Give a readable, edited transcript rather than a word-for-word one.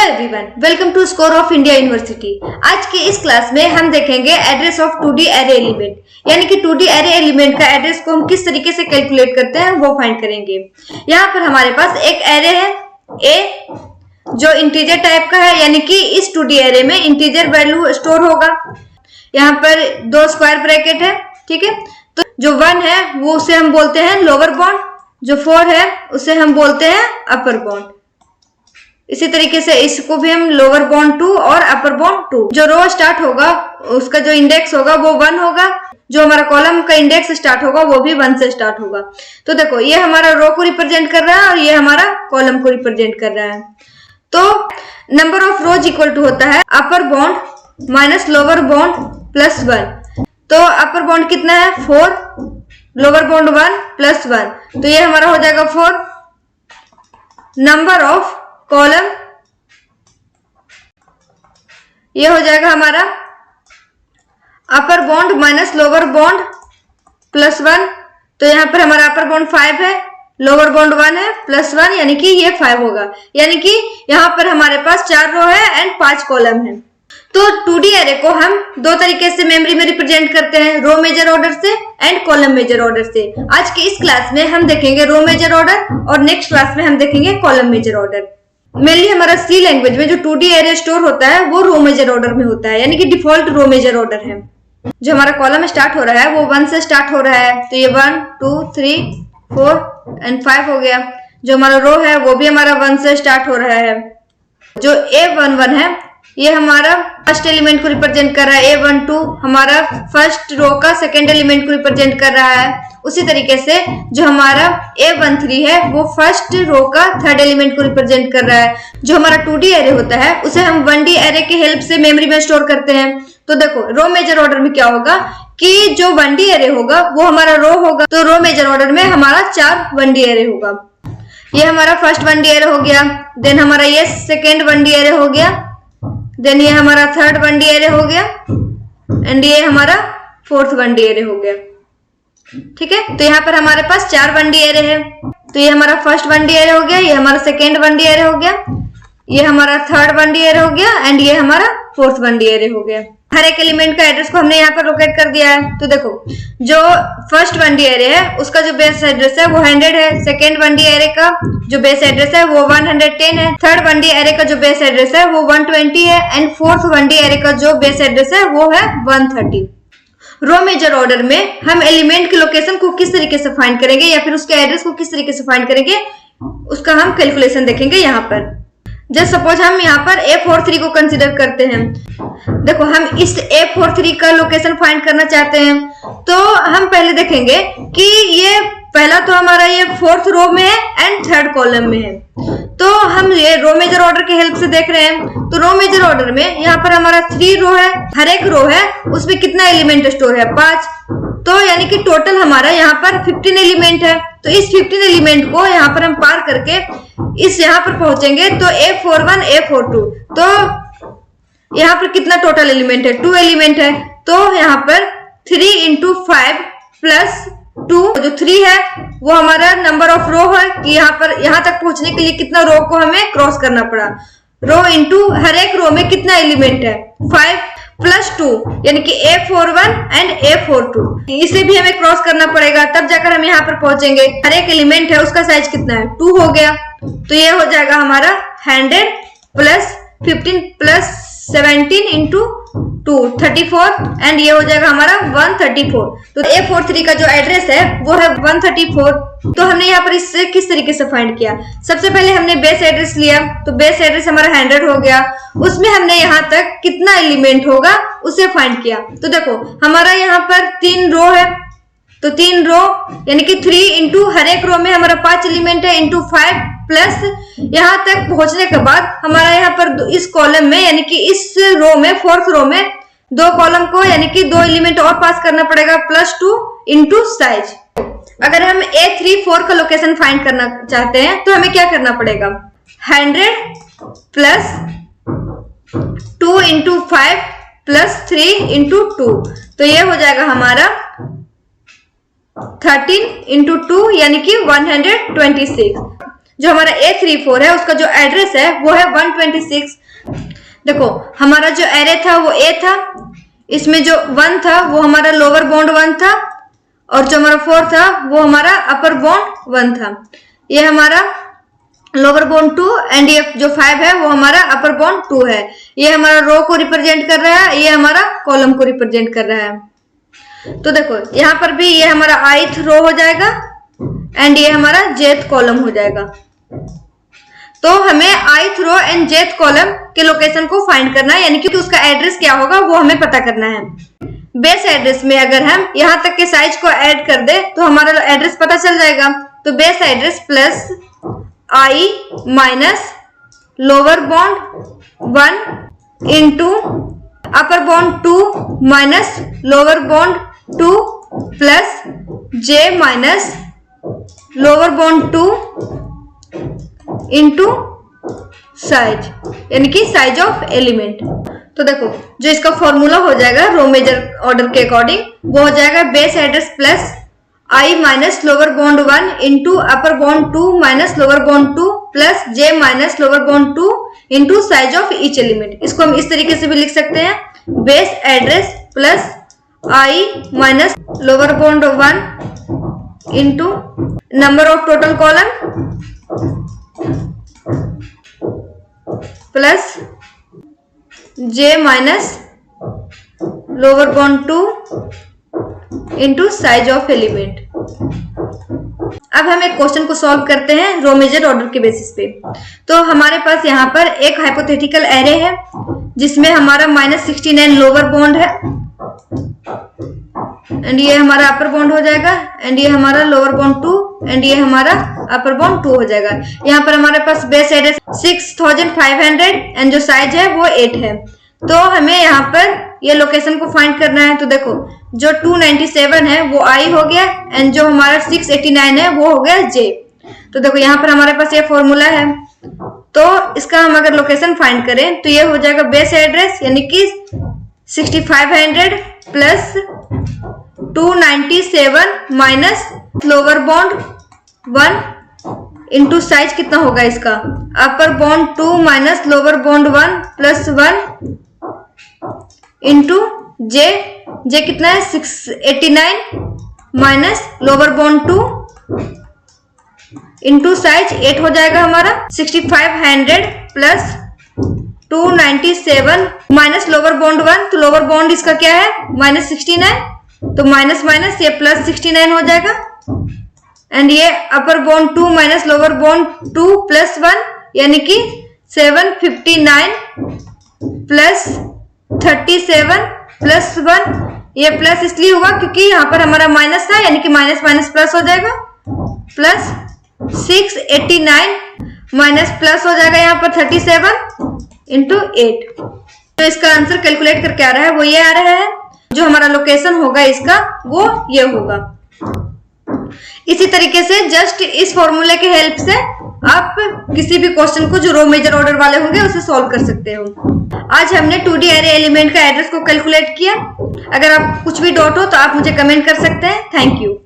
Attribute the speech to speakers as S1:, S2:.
S1: Everyone, welcome to score of India university. आज की इस क्लास में हम देखेंगे address of 2D array element, यानी कि 2D एरे एलिमेंट का एड्रेस को हम किस तरीके से कैलकुलेट करते हैं वो फाइंड करेंगे। यहाँ पर हमारे पास एक एरे है ए जो इंटीजर टाइप का है, यानी कि इस 2D एरे में इंटीजर वैल्यू स्टोर होगा। यहाँ पर दो स्क्वायर ब्रैकेट है, ठीक है। तो जो 1 है वो उसे हम बोलते हैं लोअर बाउंड, जो 4 है उसे हम बोलते हैं अपर बाउंड। इसी तरीके से इसको भी हम लोअर बाउंड 2 और अपर बाउंड 2। जो रो स्टार्ट होगा उसका जो इंडेक्स होगा वो 1 होगा, जो हमारा कॉलम का इंडेक्स स्टार्ट होगा वो भी 1 से स्टार्ट होगा। तो देखो ये हमारा रो को रिप्रेजेंट कर रहा है और ये हमारा कॉलम को रिप्रेजेंट कर रहा है। तो number of rows equal to होता है upper bound minus lower bound plus 1। तो अपर बाउंड कितना है 4, लोअर बाउंड 1 प्लस 1, तो ये हमारा हो जाएगा 4। नंबर ऑफ कॉलम ये हो जाएगा हमारा अपर bound minus lower bound plus 1। तो यहाँ पर हमारा अपर बाउंड 5 है, लोअर बाउंड 1 है प्लस 1, यानी कि ये 5 होगा। यानी कि यहाँ पर हमारे पास 4 रो है एंड 5 कॉलम है। तो 2D एरे को हम दो तरीके से मेमोरी में रिप्रेजेंट करते हैं, रो मेजर ऑर्डर से एंड कॉलम मेजर ऑर्डर से। आज की इस क्लास में हम देखेंगे रो मेजर ऑर्डर और नेक्स्ट क्लास में हम देखेंगे कॉलम मेजर ऑर्डर। मेनली हमारा सी लैंग्वेज में जो 2D एरे स्टोर होता है वो रो मेजर ऑर्डर में होता है, यानी कि डिफॉल्ट रो मेजर ऑर्डर है। जो हमारा कॉलम स्टार्ट हो रहा है वो 1 से स्टार्ट हो रहा है, तो ये 1 2 3 4 एंड 5 हो गया। जो हमारा रो है वो भी हमारा 1 से स्टार्ट हो रहा है। जो A11 है ये हमारा फर्स्ट एलिमेंट को रिप्रेजेंट कर रहा है, A12 हमारा फर्स्ट रो का सेकेंड एलिमेंट को रिप्रेजेंट कर रहा है। उसी तरीके से जो हमारा A13 है वो फर्स्ट रो का थर्ड एलिमेंट को रिप्रेजेंट कर रहा है। जो हमारा 2D एरे होता है उसे हम 1D एरे की हेल्प से मेमोरी में स्टोर करते हैं। तो देखो रो मेजर ऑर्डर में क्या होगा कि जो 1D एरे होगा वो हमारा रो होगा, तो रो मेजर ऑर्डर में हमारा 4 1D एरे होगा। ये हमारा फर्स्ट 1D एरे हो गया, देन हमारा ये सेकेंड 1D एरे हो गया, देन ये हमारा थर्ड 1D एरे हो गया एंड ये हमारा फोर्थ 1D एरे हो गया, ठीक है। तो यहाँ पर हमारे पास 4 1D एरे है। तो ये हमारा फर्स्ट 1D एरे हो गया, ये हमारा सेकेंड 1D एरे हो गया, ये हमारा थर्ड 1D एरे हो गया एंड ये हमारा फोर्थ 1D एरे हो गया। हर एक एलिमेंट का एड्रेस को हमने यहाँ पर लोकेट कर दिया है। तो देखो जो फर्स्ट 1D एरे है उसका जो बेस एड्रेस है वो 100 है, सेकेंड 1D एरे का जो बेस एड्रेस है वो 110 है, थर्ड 1D एरे का जो बेस एड्रेस है वो 120 है एंड फोर्थ 1D एरे का जो बेस एड्रेस है वो है 130। रो मेजर ऑर्डर में हम एलिमेंट की लोकेशन को किस तरीके से फाइंड करेंगे या फिर उसके एड्रेस को किस तरीके से फाइंड करेंगे उसका हम कैलकुलेशन देखेंगे। यहाँ पर जस्ट सपोज हम यहाँ पर A43 को कंसिडर करते हैं। देखो हम इस A43 का लोकेशन फाइंड करना चाहते हैं, तो हम पहले देखेंगे कि ये पहला तो हमारा ये फोर्थ रो में है एंड थर्ड कॉलम में है। तो हम ये रो मेजर ऑर्डर की हेल्प से देख रहे हैं। तो रो मेजर ऑर्डर में यहाँ पर हमारा 3 रो है, हर एक रो है उसमें कितना एलिमेंट स्टोर है 5, तो यानी कि टोटल हमारा यहाँ पर 15 एलिमेंट है। तो इस 15 एलिमेंट को यहाँ पर हम पार करके इस यहाँ पर पहुंचेंगे तो A41 A42, तो यहाँ पर कितना टोटल एलिमेंट है 2 एलिमेंट है। तो यहाँ पर 3 × 5 प्लस 2, जो 3 है वो हमारा नंबर ऑफ रो है कि यहाँ पर यहाँ तक पहुंचने के लिए कितना रो को हमें क्रॉस करना पड़ा। रो इंटू हर एक रो में कितना एलिमेंट है 5 प्लस 2, यानी कि A41 एंड A42, इसे भी हमें क्रॉस करना पड़ेगा तब जाकर हम यहाँ पर पहुंचेंगे। हर एक एलिमेंट है उसका साइज कितना है 2 हो गया, तो ये हो जाएगा हमारा 100 प्लस 15 प्लस 17 × 2 34 एंड ये हो जाएगा हमारा 134। तो A43 का जो एड्रेस है वो है 134। तो हमने यहाँ पर इससे किस तरीके से फाइंड किया, सबसे पहले हमने बेस एड्रेस लिया, तो बेस एड्रेस हमारा 100 हो गया, उसमें हमने यहाँ तक कितना एलिमेंट होगा उसे फाइंड किया। तो देखो हमारा यहाँ पर 3 रो है, तो 3 रो यानी कि 3 × हर एक रो में हमारा 5 एलिमेंट है इंटू 5 प्लस यहाँ तक पहुंचने के बाद हमारा यहाँ पर इस कॉलम में यानी कि इस रो में फोर्थ रो में 2 कॉलम को यानी कि 2 एलिमेंट और पास करना पड़ेगा प्लस 2 × साइज। अगर हम A34 का लोकेशन फाइंड करना चाहते हैं तो हमें क्या करना पड़ेगा 100 प्लस 2 × 5 प्लस 3 × 2, तो ये हो जाएगा हमारा 13 × 2 यानी कि 126। जो हमारा A34 है उसका जो एड्रेस है वो है 126। देखो हमारा जो एरे था वो A था, इसमें जो 1 था वो हमारा लोअर बाउंड 1 था और जो हमारा 4 था वो हमारा अपर बाउंड 1 था। ये हमारा लोअर बाउंड 2 एंड ये जो 5 है वो हमारा अपर बाउंड 2 है। ये हमारा रो को रिप्रेजेंट कर रहा है, ये हमारा कॉलम को रिप्रेजेंट कर रहा है। तो देखो यहाँ पर भी ये हमारा ith रो हो जाएगा एंड ये हमारा jth कॉलम हो जाएगा। तो हमें ith row and jth column के लोकेशन को फाइंड करना है, यानी कि उसका एड्रेस क्या होगा वो हमें पता करना है। बेस एड्रेस में अगर हम यहाँ तक के साइज को ऐड कर दे तो हमारा एड्रेस पता चल जाएगा। तो base address plus I minus lower bound 1 into upper bound 2 minus lower bound 2 plus j minus lower bound 2 into size, यानी कि साइज ऑफ एलिमेंट। तो देखो जो इसका फॉर्मूला हो जाएगा रो मेजर ऑर्डर के अकॉर्डिंग वो हो जाएगा base address plus I minus lower bound 1 into upper bound 2 minus lower bound 2 plus j minus lower bound 2 into size of each element. इसको हम इस तरीके से भी लिख सकते हैं, base address plus I minus lower bound 1 into number of total column plus j minus lower bound 2 into size of element. अब हम एक क्वेश्चन को सॉल्व करते हैं रो मेजर ऑर्डर के बेसिस पे। तो हमारे पास यहाँ पर एक हाइपोथेटिकल एरे है जिसमें हमारा -69 लोअर बाउंड है एंड ये हमारा अपर बाउंड हो जाएगा एंड ये हमारा लोअर बाउंड 2 एंड ये हमारा अपर बाउंड 2 हो जाएगा। यहाँ पर हमारे पास बेस एड्रेस 6500 एंड जो साइज है वो 8 है। तो हमें यहाँ पर ये लोकेशन को फाइंड करना है। तो देखो जो 297 है वो I हो गया एंड जो हमारा 689 है वो हो गया J। तो देखो यहाँ पर हमारे पास ये फॉर्मूला है, तो इसका हम अगर लोकेशन फाइंड करें तो ये हो जाएगा बेस एड्रेस यानी कि 6500 plus 297 minus lower bound 1 into size कितना होगा इसका upper bound 2 minus lower bound 1 plus 1 into J कितना है 689 minus lower bound 2 into size 8 हो जाएगा हमारा 6500 प्लस 297 माइनस लोअर बाउंड 1। तो लोअर बाउंड इसका क्या है -69, तो माइनस माइनस ये प्लस 69 हो जाएगा एंड ये अपर bound 2 minus lower bound 2 plus 1 यानी कि 759 प्लस 37 प्लस 1। ये प्लस इसलिए हुआ क्योंकि यहाँ पर हमारा माइनस था यानी कि माइनस माइनस प्लस हो जाएगा प्लस 689 माइनस प्लस हो जाएगा यहाँ पर 37 इंटू 8। तो इसका आंसर कैलकुलेट करके आ रहा है वो ये आ रहा है, जो हमारा लोकेशन होगा इसका वो ये होगा। इसी तरीके से जस्ट इस फॉर्मूले के हेल्प से आप किसी भी क्वेश्चन को जो रो मेजर ऑर्डर वाले होंगे उसे सॉल्व कर सकते हो। आज हमने 2D एरे एलिमेंट का एड्रेस को कैलकुलेट किया। अगर आप कुछ भी डाउट हो तो आप मुझे कमेंट कर सकते हैं। Thank you.